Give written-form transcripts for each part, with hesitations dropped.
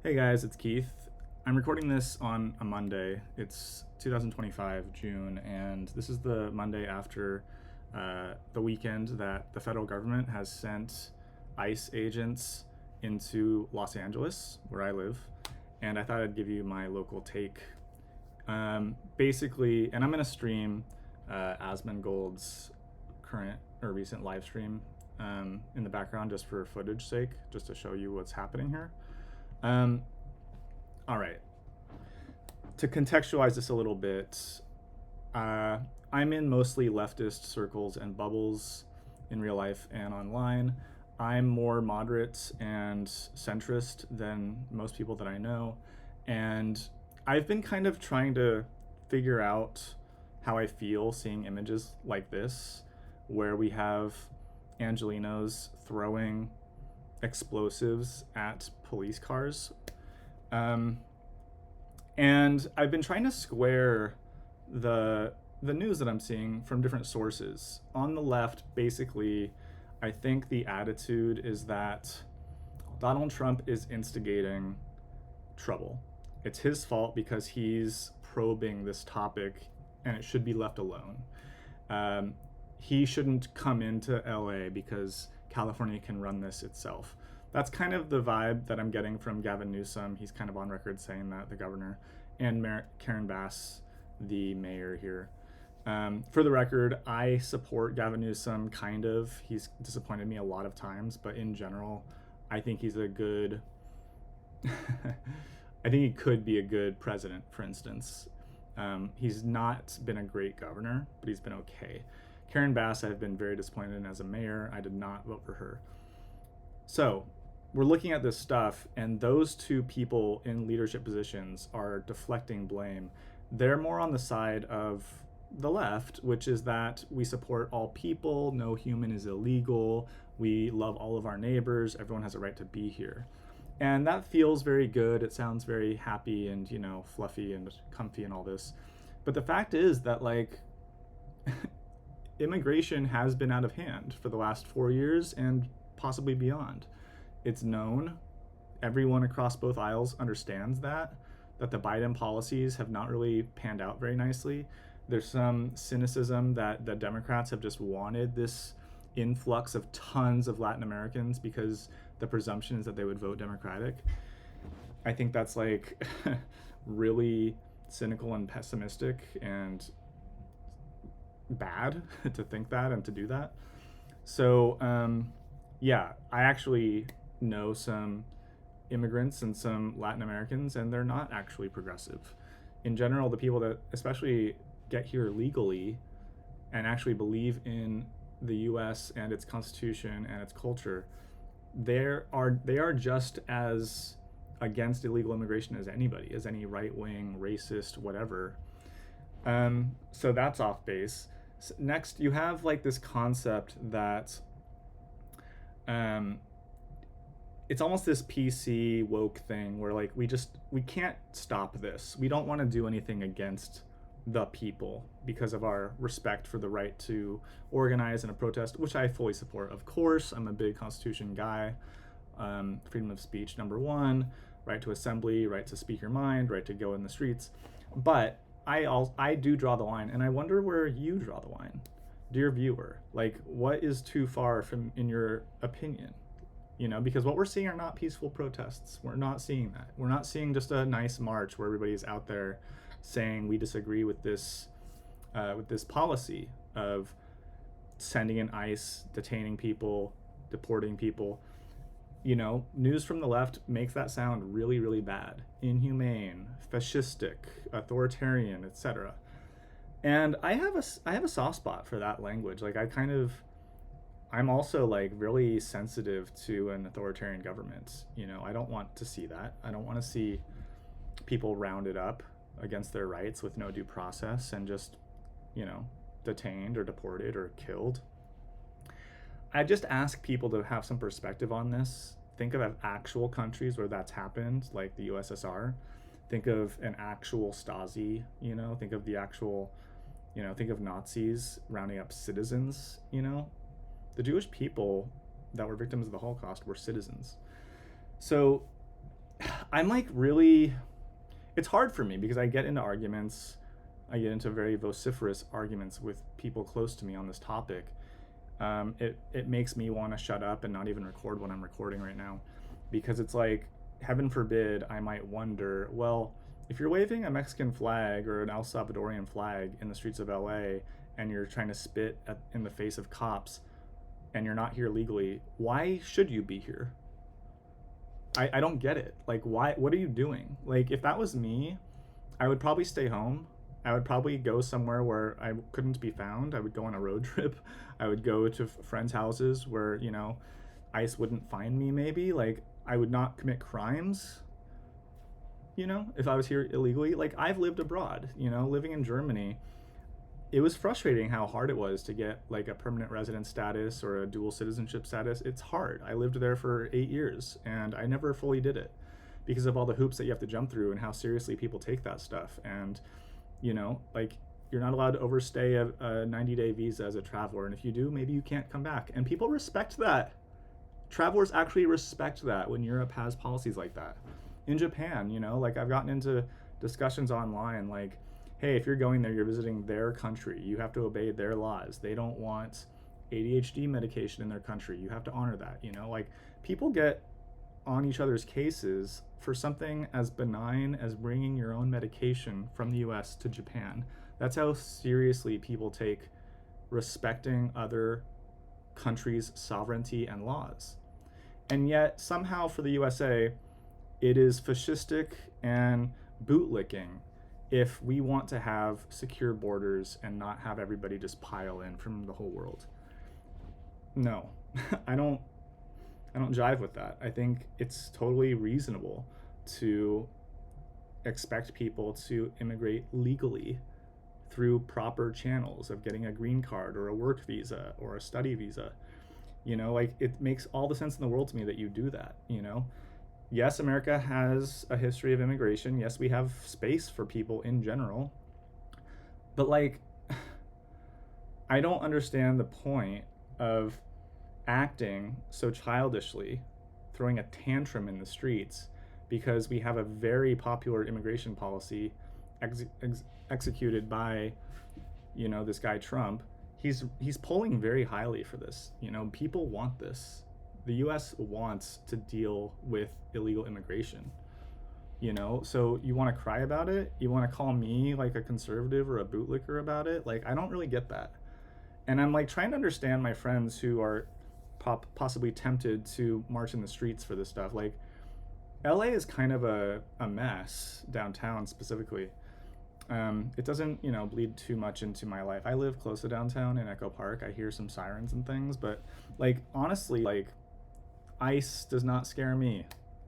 Hey guys, it's Keith. I'm recording this on a Monday. It's 2025, June, and this is the Monday after the weekend that the federal government has sent ICE agents into Los Angeles, where I live, and I thought I'd give you my local take. Basically, and I'm going to stream Asmongold's current or recent live stream in the background just for footage sake, just to show you what's happening here. Um, all right. To contextualize this a little bit, I'm in mostly leftist circles and bubbles in real life and online. I'm more moderate and centrist than most people that I know. And I've been kind of trying to figure out how I feel seeing images like this, where we have Angelinos throwing explosives at police cars. And I've been trying to square the news that I'm seeing from different sources. On the left, basically, I think the attitude is that Donald Trump is instigating trouble. It's his fault because he's probing this topic and it should be left alone. He shouldn't come into LA because California can run this itself. That's kind of the vibe that I'm getting from Gavin Newsom. He's kind of on record saying that, the governor, and Karen Bass, the mayor here. For the record, I support Gavin Newsom, kind of. He's disappointed me a lot of times, but in general, I think he's a good... I think he could be a good president, for instance. He's not been a great governor, but he's been okay. Karen Bass, I've been very disappointed in as a mayor. I did not vote for her. So we're looking at this stuff, and those two people in leadership positions are deflecting blame. They're more on the side of the left, which is that we support all people, no human is illegal, we love all of our neighbors, everyone has a right to be here. And that feels very good. It sounds very happy and, fluffy and comfy and all this. But the fact is that, immigration has been out of hand for the last 4 years and possibly beyond. It's known. Everyone across both aisles understands that the Biden policies have not really panned out very nicely. There's some cynicism that the Democrats have just wanted this influx of tons of Latin Americans because the presumption is that they would vote Democratic. I think that's really cynical and pessimistic and bad to think that and to do that. So I actually know some immigrants and some Latin Americans, and they're not actually progressive. In general, the people that especially get here legally and actually believe in the US and its constitution and its culture, they are just as against illegal immigration as anybody, as any right-wing, racist, whatever. So that's off base. Next, you have this concept that it's almost this PC woke thing where we can't stop this. We don't want to do anything against the people because of our respect for the right to organize in a protest, which I fully support. Of course, I'm a big Constitution guy. Freedom of speech, number one, right to assembly, right to speak your mind, right to go in the streets. But I do draw the line, and I wonder where you draw the line, dear viewer. What is too far from, in your opinion? Because what we're seeing are not peaceful protests. We're not seeing that. We're not seeing just a nice march where everybody's out there saying we disagree with this policy of sending in ICE, detaining people, deporting people. News from the left makes that sound really, really bad, inhumane, fascistic, authoritarian, etc. And I have a soft spot for that language. I'm also really sensitive to an authoritarian government. I don't want to see that. I don't want to see people rounded up against their rights with no due process and just, detained or deported or killed. I just ask people to have some perspective on this. Think of actual countries where that's happened, like the USSR. Think of an actual Stasi, think of the actual, think of Nazis rounding up citizens, The Jewish people that were victims of the Holocaust were citizens. So I'm like really, it's hard for me because I get into arguments, I get into very vociferous arguments with people close to me on this topic. It makes me want to shut up and not even record what I'm recording right now, because it's like, heaven forbid, I might wonder, well, if you're waving a Mexican flag or an El Salvadorian flag in the streets of LA and you're trying to spit in the face of cops and you're not here legally, why should you be here? I don't get it. Like, why? What are you doing? Like, if that was me, I would probably stay home. I would probably go somewhere where I couldn't be found. I would go on a road trip. I would go to friends' houses where, ICE wouldn't find me, maybe. Like, I would not commit crimes, if I was here illegally. Like, I've lived abroad, living in Germany. It was frustrating how hard it was to get like a permanent resident status or a dual citizenship status. It's hard. I lived there for 8 years and I never fully did it because of all the hoops that you have to jump through and how seriously people take that stuff. And, like, you're not allowed to overstay a 90-day visa as a traveler. And if you do, maybe you can't come back. And people respect that. Travelers actually respect that when Europe has policies like that. In Japan, like, I've gotten into discussions online like, hey, if you're going there, you're visiting their country. You have to obey their laws. They don't want ADHD medication in their country. You have to honor that. Like, people get on each other's cases for something as benign as bringing your own medication from the US to Japan. That's how seriously people take respecting other countries' sovereignty and laws. And yet, somehow for the USA, it is fascistic and bootlicking if we want to have secure borders and not have everybody just pile in from the whole world. No, I don't jive with that. I think it's totally reasonable to expect people to immigrate legally through proper channels of getting a green card or a work visa or a study visa. Like, it makes all the sense in the world to me that you do that. Yes, America has a history of immigration. Yes, we have space for people in general. But, like, I don't understand the point of acting so childishly, throwing a tantrum in the streets, because we have a very popular immigration policy executed by, this guy Trump. He's polling very highly for this. People want this. The US wants to deal with illegal immigration. So you want to cry about it? You want to call me like a conservative or a bootlicker about it? Like, I don't really get that. And I'm like trying to understand my friends who are possibly tempted to march in the streets for this stuff. Like, LA is kind of a mess, downtown specifically. It doesn't, bleed too much into my life. I live close to downtown in Echo Park. I hear some sirens and things, but, like, honestly, like, ICE does not scare me.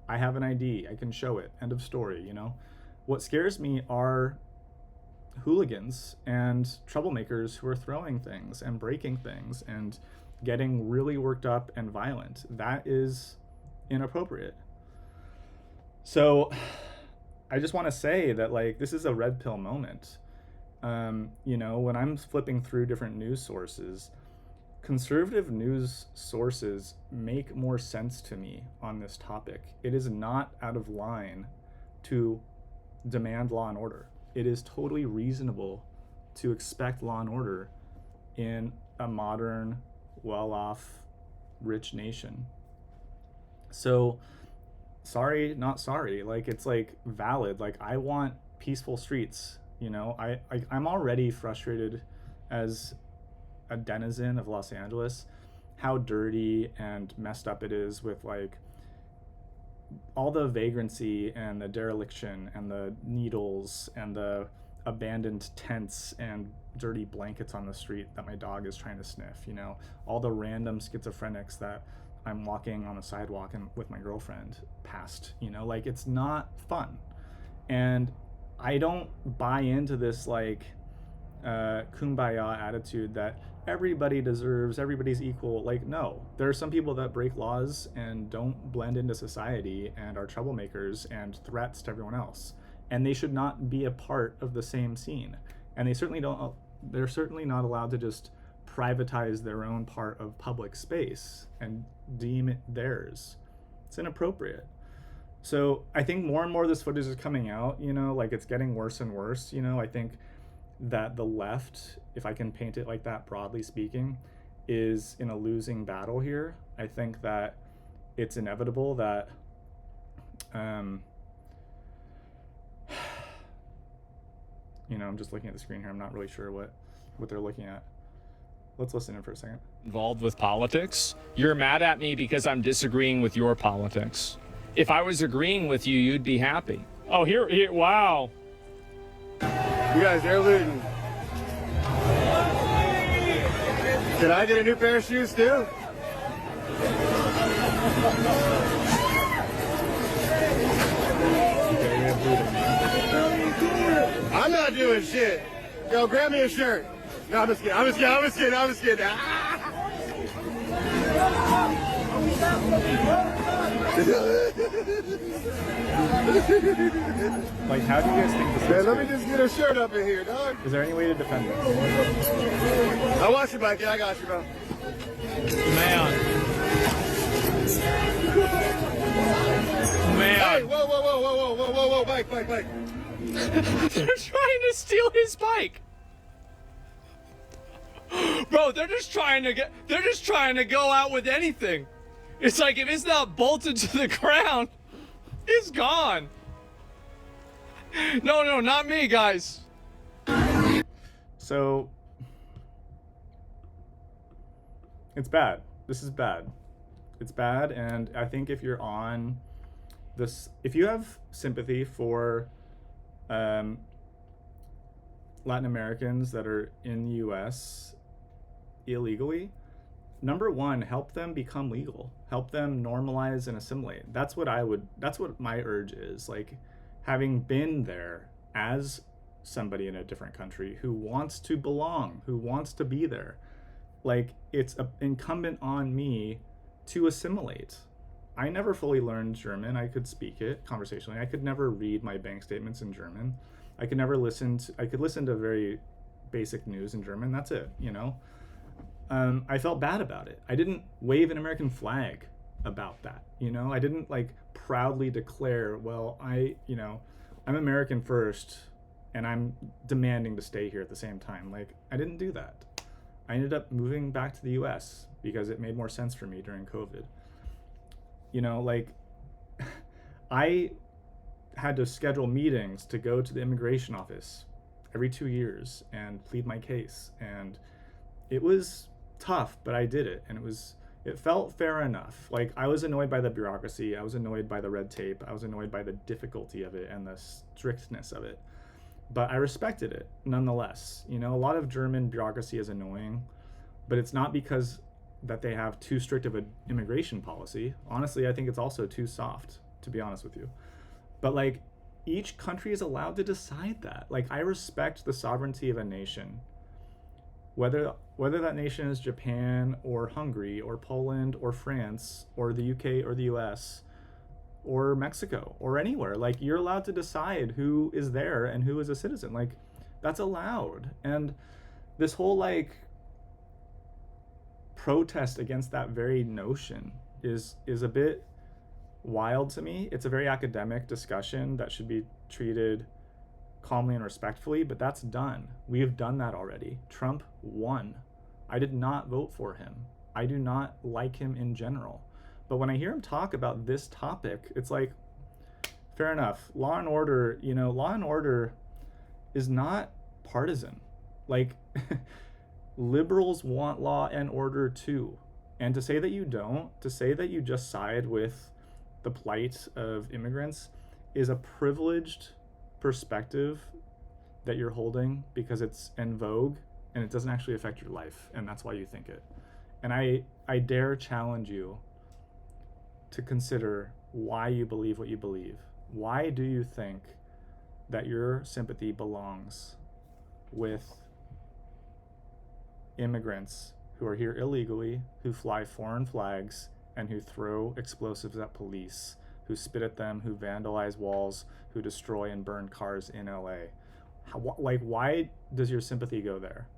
I have an ID. I can show it. End of story, What scares me are hooligans and troublemakers who are throwing things and breaking things and getting really worked up and violent. That is inappropriate. So I just want to say that, like, this is a red pill moment. When I'm flipping through different news sources, conservative news sources make more sense to me on this topic. It is not out of line to demand law and order. It is totally reasonable to expect law and order in a modern, well-off, rich nation. So, sorry, not sorry. Like, it's like valid. Like, I want peaceful streets. I'm already frustrated as a denizen of Los Angeles, how dirty and messed up it is with, like, all the vagrancy and the dereliction and the needles and the abandoned tents and dirty blankets on the street that my dog is trying to sniff, all the random schizophrenics that I'm walking on the sidewalk and with my girlfriend past, like, it's not fun. And I don't buy into this, like, kumbaya attitude that everybody's equal. Like, no, there are some people that break laws and don't blend into society and are troublemakers and threats to everyone else, and they should not be a part of the same scene. And they're certainly not allowed to just privatize their own part of public space and deem it theirs. It's inappropriate. So I think more and more of this footage is coming out, you know, like it's getting worse and worse. You know, I think that the left, if I can paint it like that, broadly speaking, is in a losing battle here. I think that it's inevitable that you know, I'm just looking at the screen here. I'm not really sure what they're looking at. Let's listen in for a second. Involved with politics. You're mad at me because I'm disagreeing with your politics. If I was agreeing with you, you'd be happy. Oh, here, wow. You guys, they're looting. Can I get a new pair of shoes too? I'm not doing shit. Yo, grab me a shirt. No, I'm just kidding. Ah! Like, how do you guys think this is? Man, let me just get a shirt up in here, dog. Is there any way to defend this? I watch your bike. Yeah, I got you, bro. Man. Hey, whoa, bike. They're trying to steal his bike. Bro, they're just trying to go out with anything. It's like if it's not bolted to the ground, it's gone. No, not me, guys. So it's bad. This is bad. It's bad, and I think if you're on this, if you have sympathy for Latin Americans that are in the US illegally, number one, help them become legal. Help them normalize and assimilate. That's what my urge is. Like, having been there as somebody in a different country who wants to belong, who wants to be there, like, it's incumbent on me to assimilate. I never fully learned German. I could speak it conversationally. I could never read my bank statements in German. I could listen to very basic news in German. That's it, you know? I felt bad about it. I didn't wave an American flag about that, you know? I didn't like proudly declare, well, I'm American first and I'm demanding to stay here at the same time. Like, I didn't do that. I ended up moving back to the US because it made more sense for me during COVID. You know, like, I had to schedule meetings to go to the immigration office every 2 years and plead my case. And it was tough, but I did it. And it felt fair enough. Like, I was annoyed by the bureaucracy. I was annoyed by the red tape. I was annoyed by the difficulty of it and the strictness of it. But I respected it nonetheless. You know, a lot of German bureaucracy is annoying, but it's not because that they have too strict of an immigration policy. Honestly, I think it's also too soft, to be honest with you. But like, each country is allowed to decide that. Like, I respect the sovereignty of a nation. Whether that nation is Japan or Hungary or Poland or France or the UK or the US or Mexico or anywhere, like, you're allowed to decide who is there and who is a citizen. Like, that's allowed. And this whole like protest against that very notion is a bit wild to me. It's a very academic discussion that should be treated calmly and respectfully, but that's done. We have done that already. Trump won. I did not vote for him. I do not like him in general. But when I hear him talk about this topic, it's like, fair enough. Law and order, you know, law and order is not partisan. Like, liberals want law and order too. And to say that you don't, to say that you just side with the plight of immigrants is a privileged perspective that you're holding because it's in vogue and it doesn't actually affect your life, and that's why you think it. And I dare challenge you to consider why you believe what you believe. Why do you think that your sympathy belongs with immigrants who are here illegally, who fly foreign flags, and who throw explosives at police, who spit at them, who vandalize walls, who destroy and burn cars in LA? Why does your sympathy go there?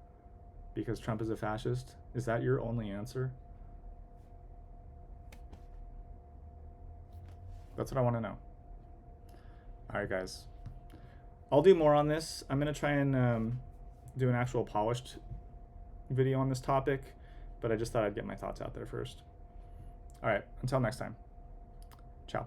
Because Trump is a fascist? Is that your only answer? That's what I want to know. All right, guys. I'll do more on this. I'm going to try and do an actual polished video on this topic, but I just thought I'd get my thoughts out there first. All right, until next time. Ciao.